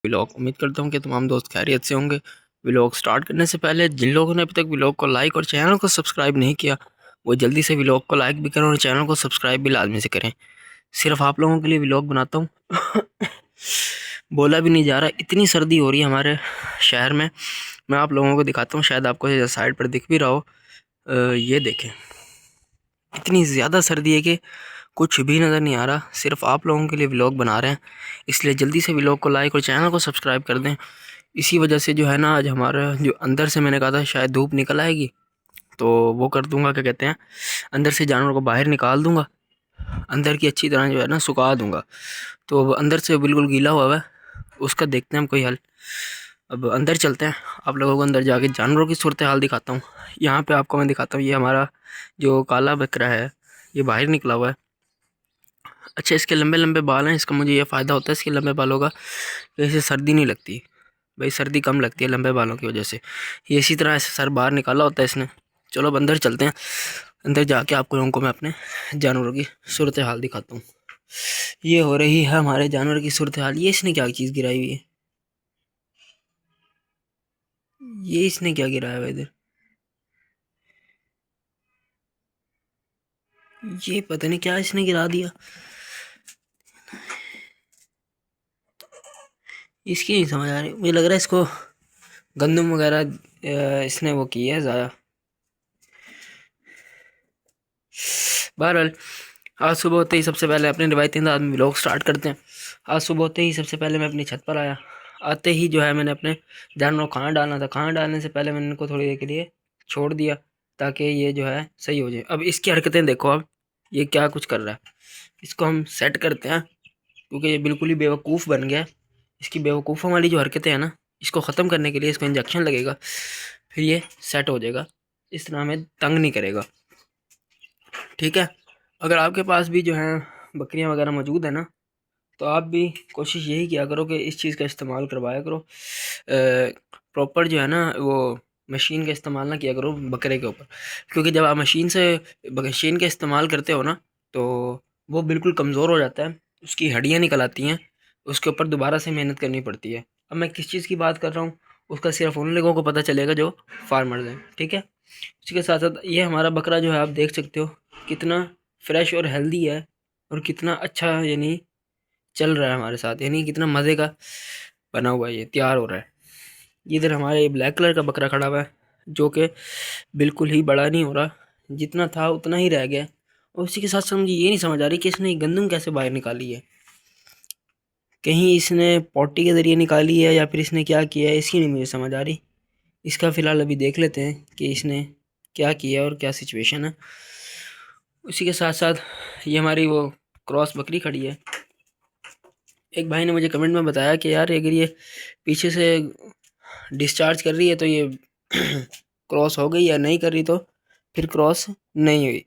Vlog. उम्मीद करता हूँ कि तमाम दोस्त खैरियत से होंगे। व्लॉग स्टार्ट करने से पहले जिन लोगों ने अभी तक व्लॉग को लाइक और चैनल को सब्सक्राइब नहीं किया, वो जल्दी से व्लॉग को लाइक भी करें और चैनल को सब्सक्राइब भी लाजमी से करें। सिर्फ आप लोगों के लिए व्लॉग बनाता हूँ। बोला भी नहीं जा रहा, इतनी सर्दी हो रही है हमारे शहर में। मैं आप लोगों को दिखाता हूँ, शायद आपको साइड पर दिख भी रहा हो। ये देखें, इतनी ज़्यादा सर्दी है कि कुछ भी नज़र नहीं आ रहा। सिर्फ आप लोगों के लिए व्लॉग बना रहे हैं, इसलिए जल्दी से व्लॉग को लाइक और चैनल को सब्सक्राइब कर दें। इसी वजह से जो है ना, आज हमारा जो अंदर से मैंने कहा था शायद धूप निकल आएगी, तो वो कर दूंगा, क्या कहते हैं, अंदर से जानवर को बाहर निकाल दूंगा, अंदर की अच्छी तरह जो है ना सुखा दूंगा। तो अब अंदर से बिल्कुल गीला हुआ है, उसका देखते हैं हम कोई हल। अब अंदर चलते हैं, आप लोगों को अंदर जाके जानवरों की सूरत हाल दिखाता हूँ। यहाँ पे आपको मैं दिखाता हूँ, ये हमारा जो काला बकरा है ये बाहर निकला हुआ है। अच्छा, इसके लंबे लंबे बाल हैं, इसका मुझे ये फ़ायदा होता है इसके लंबे बालों का कि इसे सर्दी नहीं लगती। भाई सर्दी कम लगती है लंबे बालों की वजह से। ये इसी तरह ऐसे सर बाहर निकाला होता है इसने। चलो अब अंदर चलते हैं, अंदर जाके आप लोगों को मैं अपने जानवरों की सूरत हाल दिखाता हूँ। ये हो रही है हमारे जानवर की सूरत हाल। ये इसने क्या चीज़ गिराई हुई है, ये इसने क्या गिराया हुआ इधर, ये पता नहीं क्या इसने गिरा दिया। इसकी नहीं समझ आ रही, मुझे लग रहा है इसको गंदम वगैरह इसने वो किया है ज़ाया। बहरहाल, आज सुबह होते ही सबसे पहले अपने रिवायती अंदाज में व्लॉग स्टार्ट करते हैं। आज सुबह होते ही सबसे पहले मैं अपनी छत पर आया। आते ही जो है मैंने अपने जानवरों को खाना डालना था। खाना डालने से पहले मैंने इनको थोड़ी देर के लिए छोड़ दिया ताकि ये जो है सही हो जाए। अब इसकी हरकतें देखो, अब ये क्या कुछ कर रहा है। इसको हम सेट करते हैं क्योंकि ये बिल्कुल ही बेवकूफ़ बन गया है। इसकी बेवकूफ़ों वाली जो हरकतें हैं ना, इसको ख़त्म करने के लिए इसको इंजेक्शन लगेगा, फिर ये सेट हो जाएगा, इस तरह हमें तंग नहीं करेगा। ठीक है, अगर आपके पास भी जो है बकरियां वगैरह मौजूद है ना, तो आप भी कोशिश यही किया करो कि इस चीज़ का इस्तेमाल करवाया करो। प्रॉपर जो है ना वो मशीन का इस्तेमाल ना किया करो बकरे के ऊपर, क्योंकि जब आप मशीन का इस्तेमाल करते हो ना, तो वो बिल्कुल कमज़ोर हो जाता है, उसकी हड्डियाँ निकल आती हैं, उसके ऊपर दोबारा से मेहनत करनी पड़ती है। अब मैं किस चीज़ की बात कर रहा हूँ उसका सिर्फ उन लोगों को पता चलेगा जो फार्मर्स हैं। ठीक है, उसके साथ साथ ये हमारा बकरा जो है आप देख सकते हो कितना फ्रेश और हेल्दी है, और कितना अच्छा यानी चल रहा है हमारे साथ, यानी कितना मज़े का बना हुआ है, ये तैयार हो रहा है। इधर हमारे ये ब्लैक कलर का बकरा खड़ा हुआ है जो कि बिल्कुल ही बड़ा नहीं हो रहा, जितना था उतना ही रह गया। और उसी के साथ साथ मुझे ये नहीं समझ आ रही कि इसने गंदम कैसे बाहर निकाली है। कहीं इसने पॉटी के ज़रिए निकाली है या फिर इसने क्या किया है, इसकी नहीं मुझे समझ आ रही। इसका फ़िलहाल अभी देख लेते हैं कि इसने क्या किया और क्या सिचुएशन है। उसी के साथ साथ ये हमारी वो क्रॉस बकरी खड़ी है। एक भाई ने मुझे कमेंट में बताया कि यार अगर ये पीछे से डिस्चार्ज कर रही है तो ये क्रॉस हो गई, या नहीं कर रही तो फिर क्रॉस नहीं हुई।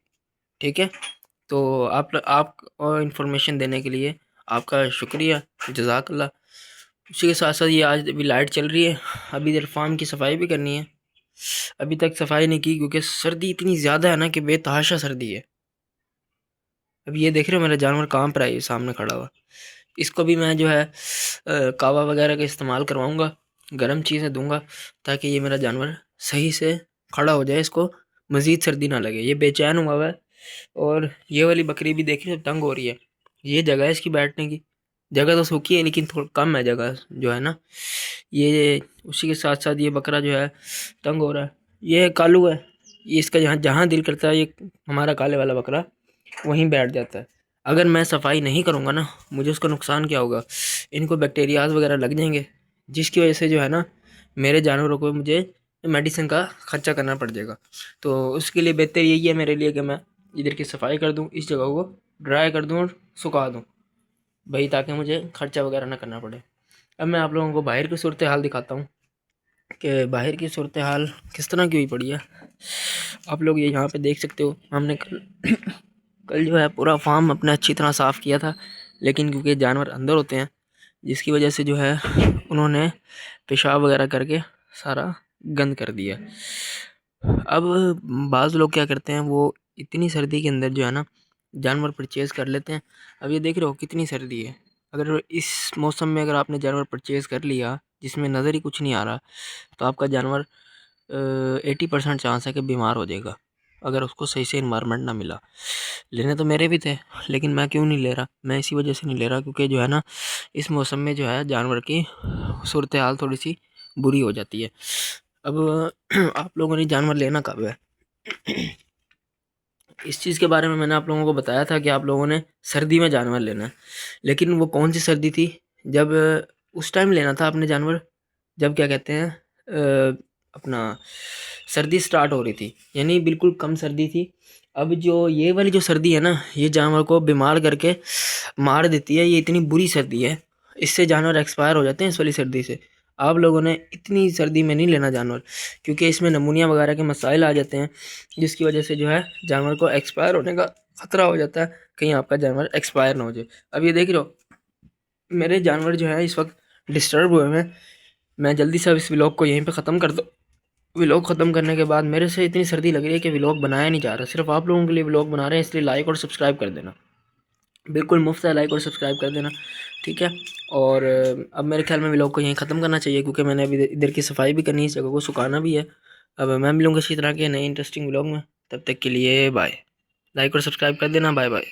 ठीक है, तो आप और इन्फॉर्मेशन देने के लिए आपका शुक्रिया, जज़ाकल्लाह। उसी के साथ साथ ये आज अभी लाइट चल रही है, अभी इधर फार्म की सफाई भी करनी है। अभी तक सफाई नहीं की क्योंकि सर्दी इतनी ज़्यादा है ना कि बेतहाशा सर्दी है। अभी ये देख रहे हो मेरा जानवर कहाँ पर है, ये सामने खड़ा हुआ। इसको भी मैं जो है कावा वगैरह का इस्तेमाल करवाऊँगा, गर्म चीज़ें दूंगा ताकि ये मेरा जानवर सही से खड़ा हो जाए, इसको मज़ीद सर्दी ना लगे। ये बेचैन हुआ हुआ है, और ये वाली बकरी भी देख रही हो तंग हो रही है। ये जगह है इसकी बैठने की, जगह तो सूखी है लेकिन थोड़ा कम है जगह जो है ना। ये उसी के साथ साथ ये बकरा जो है तंग हो रहा है। ये कालू है, ये इसका जहाँ जहाँ दिल करता है ये हमारा काले वाला बकरा वहीं बैठ जाता है। अगर मैं सफाई नहीं करूँगा ना, मुझे उसका नुकसान क्या होगा, इनको बैक्टीरियाज वगैरह लग जाएंगे, जिसकी वजह से जो है ना मेरे जानवरों को मुझे मेडिसिन का खर्चा करना पड़ जाएगा। तो उसके लिए बेहतर यही है मेरे लिए कि मैं इधर की सफाई कर दूँ, इस जगह को ड्राई कर दूँ और सुखा दूँ भाई, ताकि मुझे खर्चा वगैरह ना करना पड़े। अब मैं आप लोगों को बाहर की सूरत हाल दिखाता हूँ कि बाहर की सूरत हाल किस तरह की हुई पड़ी है। आप लोग ये यहाँ पे देख सकते हो, हमने कल जो है पूरा फार्म अपना अच्छी तरह साफ़ किया था, लेकिन क्योंकि जानवर अंदर होते हैं जिसकी वजह से जो है उन्होंने पेशाब वगैरह करके सारा गंद कर दिया। अब बाज़ लोग क्या करते हैं, वो इतनी सर्दी के अंदर जो है ना जानवर परचेज़ कर लेते हैं। अब ये देख रहे हो कितनी सर्दी है, अगर इस मौसम में अगर आपने जानवर परचेज़ कर लिया जिसमें नज़र ही कुछ नहीं आ रहा, तो आपका जानवर 80% चांस है कि बीमार हो जाएगा, अगर उसको सही से इन्वायरमेंट ना मिला। लेने तो मेरे भी थे, लेकिन मैं क्यों नहीं ले रहा, मैं इसी वजह से नहीं ले रहा क्योंकि जो है ना, इस मौसम में जो है जानवर की सूरत हाल थोड़ी सी बुरी हो जाती है। अब आप लोगों ने जानवर लेना कब है, इस चीज़ के बारे में मैंने आप लोगों को बताया था कि आप लोगों ने सर्दी में जानवर लेना है, लेकिन वो कौन सी सर्दी थी, जब उस टाइम लेना था आपने जानवर जब क्या कहते हैं अपना सर्दी स्टार्ट हो रही थी, यानी बिल्कुल कम सर्दी थी। अब जो ये वाली जो सर्दी है ना, ये जानवर को बीमार करके मार देती है, ये इतनी बुरी सर्दी है, इससे जानवर एक्सपायर हो जाते हैं इस वाली सर्दी से। आप लोगों ने इतनी सर्दी में नहीं लेना जानवर, क्योंकि इसमें नमूनिया वगैरह के मसाइल आ जाते हैं, जिसकी वजह से जो है जानवर को एक्सपायर होने का ख़तरा हो जाता है, कहीं आपका जानवर एक्सपायर ना हो जाए। अब ये देख रहे हो मेरे जानवर जो है इस वक्त डिस्टर्ब हुए हैं, मैं जल्दी से अब इस व्लॉग को यहीं पे ख़त्म कर दूँ। व्लॉग ख़त्म करने के बाद मेरे से इतनी सर्दी लग रही है कि व्लॉग बनाया नहीं जा रहा, सिर्फ आप लोगों के लिए व्लॉग बना रहे हैं, इसलिए लाइक और सब्सक्राइब कर देना, बिल्कुल मुफ्त है, लाइक और सब्सक्राइब कर देना, ठीक है। और अब मेरे ख्याल में व्लॉग को यहीं ख़त्म करना चाहिए, क्योंकि मैंने अभी इधर की सफाई भी करनी है, इस जगह को सुखाना भी है। अब मैं मिलूँगा इसी तरह के नए इंटरेस्टिंग व्लॉग में, तब तक के लिए बाय। लाइक और सब्सक्राइब कर देना, बाय बाय।